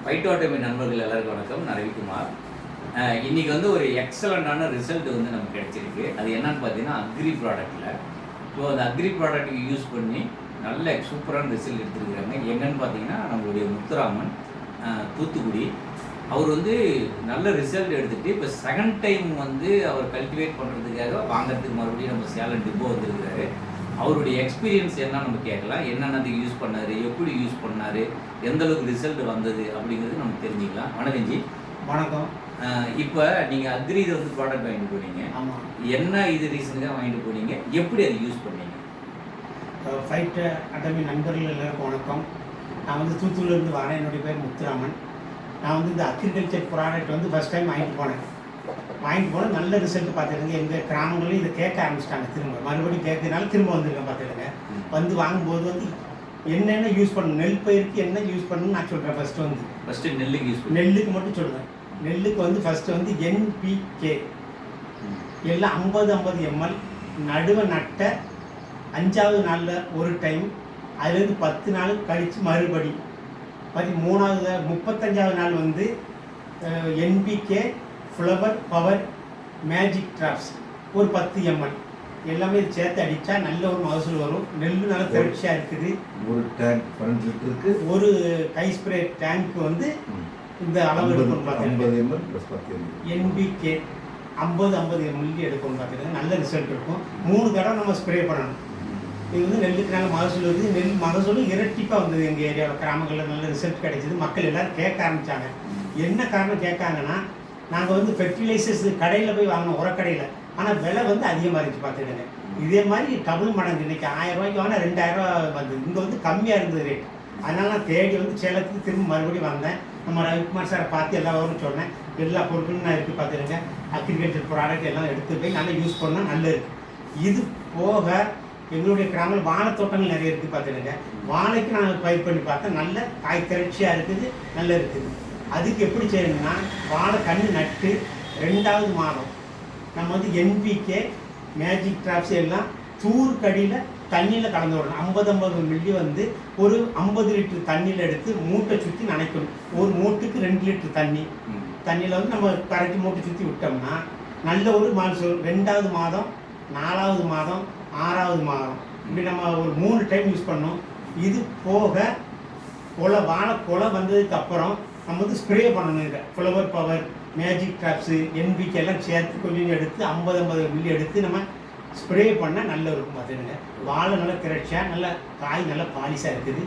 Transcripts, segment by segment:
ஃபைட்டோட்டமி நண்பர்கள் எல்லாருக்கும் வணக்கம். நான் ரவிக்குமார். இன்றைக்கி வந்து ஒரு எக்ஸலண்ட்டான ரிசல்ட் வந்து நமக்கு கிடைச்சிருக்கு. அது என்னன்னு பார்த்தீங்கன்னா அக்ரி ப்ராடக்ட்டில். ஸோ அந்த அக்ரி ப்ராடக்ட்டுக்கு யூஸ் பண்ணி நல்ல சூப்பரான ரிசல்ட் எடுத்துருக்குறாங்க. எங்கன்னு பார்த்தீங்கன்னா நம்மளுடைய முத்துராமன், தூத்துக்குடி. அவர் வந்து நல்ல ரிசல்ட் எடுத்துகிட்டு இப்போ செகண்ட் டைம் வந்து அவர் கல்டிவேட் பண்ணுறதுக்காக வாங்கிறதுக்கு மறுபடியும் நம்ம சேலம் டிப்போ வந்துருக்கிறாரு. அவருடைய எக்ஸ்பீரியன்ஸ் என்ன நம்ம கேட்கலாம், என்னென்னதுக்கு யூஸ் பண்ணார், எப்படி யூஸ் பண்ணார், எந்த அளவுக்கு ரிசல்ட் வந்தது அப்படிங்கிறது நம்ம தெரிஞ்சுக்கலாம். வணக்கம் ஜி. வணக்கம். இப்போ நீங்கள் அக்ரி வந்து ப்ராடக்ட் வாங்கிட்டு போனீங்க. ஆமாம். என்ன இது ரீசனுக்காக வாங்கிட்டு போனீங்க, எப்படி அதை யூஸ் பண்ணீங்க? ஃபைட் அகாடமி நண்பர்கள் எல்லாருக்கும் வணக்கம். நான் வந்து தூத்துக்குடியிலேருந்து வரேன். என்னுடைய பேர் முத்துராமன். நான் வந்து இந்த அக்ரிகல்ச்சர் ப்ராடக்ட் வந்து ஃபஸ்ட் டைம் வாங்கிட்டு போனேன். நல்ல ரிசல்ட் பார்த்துடுங்க. எங்கள் கிராமங்களையும் இதை கேட்க ஆரம்பிச்சிட்டாங்க. திரும்ப மறுபடியும் கேட்கறதுனால திரும்ப வந்துருக்கேன். பார்த்துடுங்க. வந்து வாங்கும்போது வந்து என்னென்ன யூஸ் பண்ணணும், நெல் பயிருக்கு என்ன யூஸ் பண்ணணும்னு நான் சொல்கிறேன். ஃபஸ்ட்டு நெல்லுக்கு யூஸ் பண்ணி நெல்லுக்கு மட்டும் சொல்லுவேன். நெல்லுக்கு வந்து ஃபஸ்ட்டு வந்து NPK எல்லாம் 50 ml நடுவை நட்ட 5வது நாளில் ஒரு டைம், அதுலேருந்து 10 நாள் கழித்து மறுபடி 3வது 35வது நாள் வந்து NPK flower power magic drops ஒரு 10 ml எல்லாமே இது சேர்த்து அடித்தா நல்ல ஒரு மகசூல் வரும். நெல் நல்லா திரட்சியாக இருக்குது. ஒரு டேங்க் 12 லிட்டருக்கு ஒரு கை ஸ்ப்ரே டேங்க் வந்து இந்த அளவு எடுக்கணும். 50 ml + 10 ml NPK 50 ml எடுக்கணும். பார்த்துக்கோங்க, நல்ல ரிசல்ட் இருக்கும். 3 தடவை நம்ம ஸ்ப்ரே பண்ணணும். இது வந்து நெல்லுக்கு நல்ல மகசூல் வருது. நெல் மகசூலும் இரட்டிப்பாக வந்தது. எங்கள் ஏரியாவில் கிராமங்களில் நல்ல ரிசல்ட் கிடைச்சிது. மக்கள் எல்லோரும் கேட்க ஆரம்பித்தாங்க. என்ன காரணம் கேட்காங்கன்னா, நாங்கள் வந்து ஃபெர்டிலைசர்ஸ் கடையில் போய் வாங்கினோம், உரக்கடையில். ஆனால் விலை வந்து அதிகமாக இருந்துச்சு. பார்த்துக்கிடுங்க, இதே மாதிரி டபுள் மடங்கு. இன்றைக்கி 1000 ரூபாய்க்கு வாங்கினா 2000 ரூபா வந்தது. இங்கே வந்து கம்மியாக இருந்தது ரேட். அதனால் நான் தேடி வந்து சேலத்துக்கு திரும்ப மறுபடியும் வந்தேன். நம்ம ரவிக்குமார் சாரை பார்த்து எல்லா வரும் சொன்னேன். எல்லா பொருட்களும் நான் இருக்குது. பார்த்துருங்க, அக்ரிகல்ச்சர் ப்ராடக்ட் எல்லாம் எடுத்து போய் நல்லா யூஸ் பண்ணால் நல்ல இருக்குது. இது போக எங்களுடைய கிராமத்தில் வாழைத்தோட்டங்கள் நிறைய இருக்குது. பார்த்துருங்க, வாழைக்கு நாங்கள் பயிர் பண்ணி பார்த்தா நல்ல காய் திரட்சியாக இருக்குது, நல்லா இருக்குது. அதுக்கு எப்படி செய்யணும்னா, வாழை கன்று நட்டு 2வது மாதம் நம்ம வந்து NPK மேஜிக் ட்ராப்ஸ் எல்லாம் தூர்க்கடியில் தண்ணியில் கலந்து விடணும். 50 மில்லி வந்து ஒரு 50 லிட்டர் தண்ணியில் எடுத்து மூட்டை சுற்றி நனைக்கணும். ஒரு மூட்டுக்கு 2 லிட்டர் தண்ணியில் வந்து நம்ம கரைச்சி மூட்டை சுற்றி விட்டோம்னா நல்ல ஒரு மகசூல். 2வது மாதம், 4வது மாதம், 6வது மாதம் இப்படி நம்ம ஒரு 3 டைம் யூஸ் பண்ணோம். இது போக வாழை கொலை வந்ததுக்கு அப்புறம் நம்ம வந்து ஸ்ப்ரே பண்ணணும். இதை flower power magic drops NPK எல்லாம் சேர்த்து கொஞ்சம் எடுத்து 50 மில்லி எடுத்து நம்ம ஸ்ப்ரே பண்ணால் நல்லா இருக்கும். பார்த்துடுங்க, வாழை நல்லா திரட்சியாக நல்ல காய் நல்லா பாலிஷாக இருக்குது.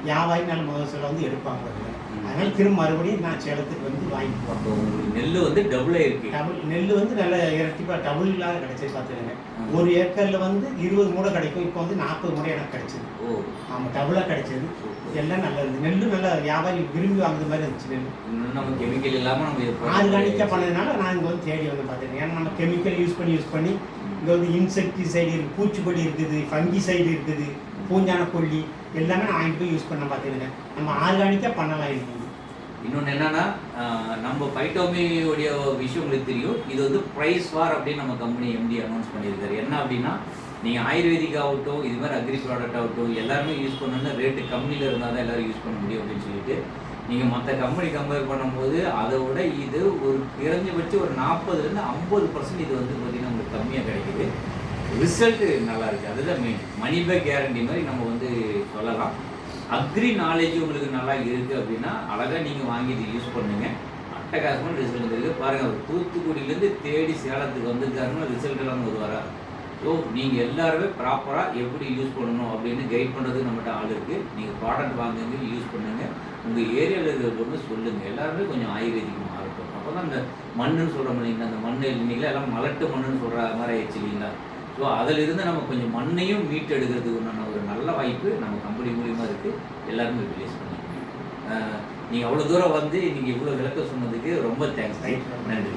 வியாபாரி நல்ல மகசூலை வந்து எடுப்பாங்க. பார்த்துங்க, அதனால் திரும்ப மறுபடியும் நான் சேலத்துக்கு வந்து வாங்கிட்டு போகிறேன். நெல் வந்து டபுளாக இருக்குது. நெல் வந்து நல்ல இரட்டிப்பாக டபுள் இல்லாத கிடைச்சது. பார்த்துடுங்க, ஒரு ஏக்கரில் வந்து 20 மூடை கிடைக்கும். இப்போ வந்து 40 மூடை எனக்கு கிடைச்சிது. ஆமாம், டபுளாக கிடைச்சது. எல்லாம் நல்லா இருக்குது. நெல் நல்லா வியாபாரி விரும்பி வாங்குற மாதிரி இருந்துச்சு. நெல் நம்ம கெமிக்கல் இல்லாமல் நம்ம ஆர்கானிக்காக பண்ணதுனால நான் இங்கே வந்து தேடி வந்து பார்த்துருக்கேன். ஏன்னா நம்ம கெமிக்கல் யூஸ் பண்ணி இங்கே வந்து இன்செக்டிசைடு இருக்குது, பூச்சிக்கொல்லி இருக்குது, ஃபங்கிசைடு இருக்குது, பூஞ்சான கொல்லி எல்லாமே நான் வாங்கிட்டு போய் யூஸ் பண்ண. பார்த்துருக்கேன், நம்ம ஆர்கானிக்காக பண்ணலாம். இன்னொன்று என்னென்னா, நம்ம ஃபைட்டோமியோடைய விஷயம் உங்களுக்கு தெரியும். இது வந்து ப்ரைஸ் வார் அப்படின்னு நம்ம கம்பெனி MD அனௌன்ஸ் பண்ணியிருக்காரு. என்ன அப்படின்னா, நீங்கள் ஆயுர்வேதிக் ஆகட்டும், இது மாதிரி அக்ரி ப்ராடக்ட் ஆகட்டும், எல்லாருமே யூஸ் பண்ணணும்னா ரேட்டு கம்மியில் இருந்தால் தான் எல்லோரும் யூஸ் பண்ண முடியும் அப்படின்னு சொல்லிட்டு, நீங்கள் மற்ற கம்பெனி கம்பேர் பண்ணும்போது அதை விட இது ஒரு குறைஞ்சபட்சம் ஒரு 40% 50% இது வந்து பார்த்திங்கன்னா உங்களுக்கு கம்மியாக கிடைக்குது. ரிசல்ட்டு நல்லா இருக்குது. அதுதான் மெயின். மணி பேக் கேரண்டி மாதிரி நம்ம வந்து சொல்லலாம். அக்ரி நாலேஜ் உங்களுக்கு நல்லா இருக்குது அப்படின்னா அழகாக நீங்கள் வாங்கி இது யூஸ் பண்ணுங்க. அட்டகாசமான ரிசல்ட் இருக்குது. பாருங்கள், அவர் தூத்துக்குடியிலேருந்து தேடி சேலத்துக்கு வந்துருக்காருன்னா ரிசல்ட் எல்லாம் வருவாரா. ஸோ நீங்கள் எல்லாருமே ப்ராப்பராக எப்படி யூஸ் பண்ணணும் அப்படின்னு கைட் பண்ணுறதுக்கு நம்மகிட்ட ஆள் இருக்குது. நீங்கள் ப்ராடக்ட் வாங்குங்க, யூஸ் பண்ணுங்கள். உங்கள் ஏரியாவில் இருக்கிற பொண்ணு சொல்லுங்கள். எல்லாருமே கொஞ்சம் ஆயுர்வேதிக்கு மாறட்டும். அப்போ தான் அந்த மண்ணுன்னு சொல்கிற இல்லைங்களா, அந்த மண் இல்லைங்களா, எல்லாம் மலட்டு மண்ணுன்னு சொல்கிற மாதிரி ஆயிடுச்சு இல்லைங்களா. ஸோ அதிலிருந்து நம்ம கொஞ்சம் மண்ணையும் மீட்டு எடுக்கிறதுக்கு உண்டான ஒரு நல்ல வாய்ப்பு நம்ம கம்பெனி மூலியமாக இருக்குது. எல்லாருமே ரிலீஸ் பண்ணிக்கணும். நீங்கள் அவ்வளோ தூரம் வந்து இன்றைக்கி இவ்வளோ விளக்கம் சொன்னதுக்கு ரொம்ப தேங்க்ஸ். நன்றி.